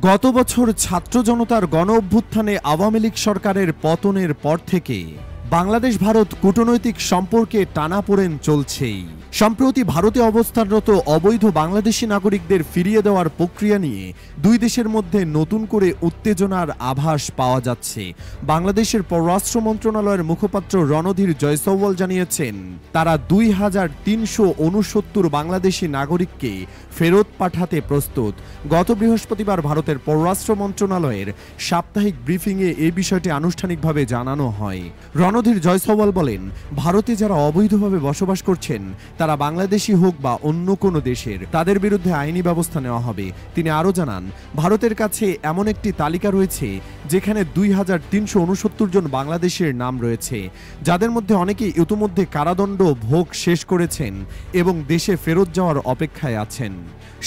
গত বছর ছাত্র জনতার গণ অভ্যুত্থানে আওয়ামী লীগ সরকারের পতনের পর থেকে বাংলাদেশ ভারত কূটনৈতিক সম্পর্কে টানাপোড়েন চলছেই। সম্প্রতি ভারতে অবস্থানরত অবৈধ বাংলাদেশি নাগরিকদের ফিরিয়ে দেওয়ার প্রক্রিয়া নিয়ে দুই দেশের মধ্যে নতুন করে উত্তেজনার আভাস পাওয়া যাচ্ছে। বাংলাদেশের পররাষ্ট্র মন্ত্রণালয়ের মুখপাত্র রণধীর জয়সওয়াল জানিয়েছেন, তারা ২৩৬৯ বাংলাদেশি নাগরিককে ফেরত পাঠাতে প্রস্তুত। গত বৃহস্পতিবার ভারতের পররাষ্ট্র মন্ত্রণালয়ের সাপ্তাহিক ব্রিফিংয়ে এই বিষয়টি আনুষ্ঠানিকভাবে জানানো হয়। রণধীর জয়সওয়াল বলেন, ভারতে যারা অবৈধভাবে বসবাস করছেন তারা বাংলাদেশি হোক বা অন্য কোনো দেশের, তাদের বিরুদ্ধে আইনি ব্যবস্থা নেওয়া হবে। তিনি আরও জানান, ভারতের কাছে এমন একটি তালিকা রয়েছে যেখানে ২৩৬৯ জন বাংলাদেশের নাম রয়েছে, যাদের মধ্যে অনেকেই ইতিমধ্যে কারাদণ্ড ভোগ শেষ করেছেন এবং দেশে ফেরত যাওয়ার অপেক্ষায় আছেন।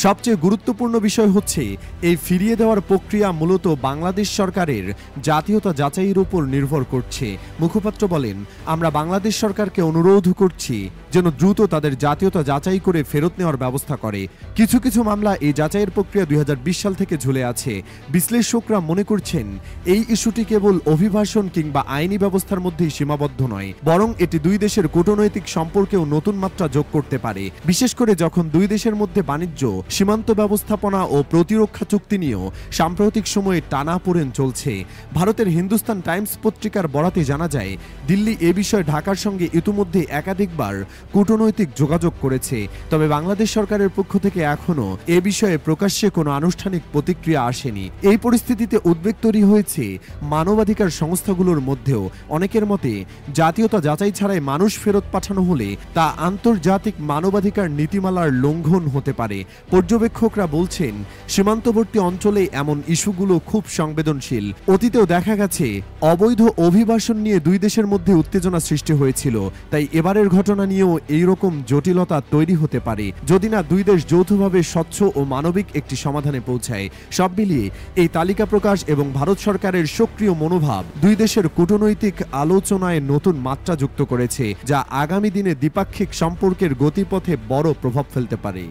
সবচেয়ে গুরুত্বপূর্ণ বিষয় হচ্ছে, এই ফিরিয়ে দেওয়ার প্রক্রিয়া মূলত বাংলাদেশ সরকারের জাতীয়তা যাচাইয়ের উপর নির্ভর করছে। মুখপাত্র বলেন, আমরা বাংলাদেশ সরকারকে অনুরোধ করছি যেন দ্রুত তাদের জাতীয়তা যাচাই করে ফেরত নেওয়ার ব্যবস্থা করে। কিছু কিছু মামলা এই যাচাইয়ের প্রক্রিয়া ২০২০ সাল থেকে ঝুলে আছে। বিশ্লেষকরা মনে করছেন, এই ইস্যুটি কেবল অভিবাসন কিংবা আইনি ব্যবস্থার মধ্যেই সীমাবদ্ধ নয়, বরং এটি দুই দেশের কূটনৈতিক সম্পর্কেও নতুন মাত্রা যোগ করতে পারে। বিশেষ করে যখন দুই দেশের মধ্যে বাণিজ্য, সীমান্ত ব্যবস্থাপনা ও প্রতিরক্ষা চুক্তি নিয়েও সাম্প্রতিক সময়ে টানাপোড়েন চলছে। ভারতের হিন্দুস্তান টাইমস পত্রিকার বরাতে জানা যায়, দিল্লি এ বিষয়ে ঢাকার সঙ্গে ইতিমধ্যে একাধিকবার কূটনৈতিক যোগাযোগ করেছে। তবে বাংলাদেশ সরকারের পক্ষ থেকে এখনো এ বিষয়ে প্রকাশ্যে কোনো আনুষ্ঠানিক প্রতিক্রিয়া আসেনি। এই পরিস্থিতিতে উদ্বেগ তৈরি হয়েছে মানবাধিকার সংস্থাগুলোর মধ্যেও। অনেকের মতে, জাতীয়তা যাচাই ছাড়াই মানুষ ফেরত পাঠানো হলে তা আন্তর্জাতিক মানবাধিকার নীতিমালার লঙ্ঘন হতে পারে। পর্যবেক্ষকরা বলছেন, সীমান্তবর্তী অঞ্চলে এমন ইস্যুগুলো খুব সংবেদনশীল। অতীতেও দেখা গেছে অবৈধ অভিবাসন নিয়ে দুই দেশের মধ্যে উত্তেজনা সৃষ্টি হয়েছিল। তাই এবারের ঘটনা নিয়েও এইরকম জটিলতা তৈরি হতে পারে, যদি না দুই দেশ যৌথভাবে স্বচ্ছ ও মানবিক একটি সমাধানে পৌঁছায়। সব মিলিয়ে এই তালিকা প্রকাশ এবং ভারত সরকারের সক্রিয় মনোভাব দুই দেশের কূটনৈতিক আলোচনায় নতুন মাত্রা যুক্ত করেছে, যা আগামী দিনে দ্বিপাক্ষিক সম্পর্কের গতিপথে বড় প্রভাব ফেলতে পারে।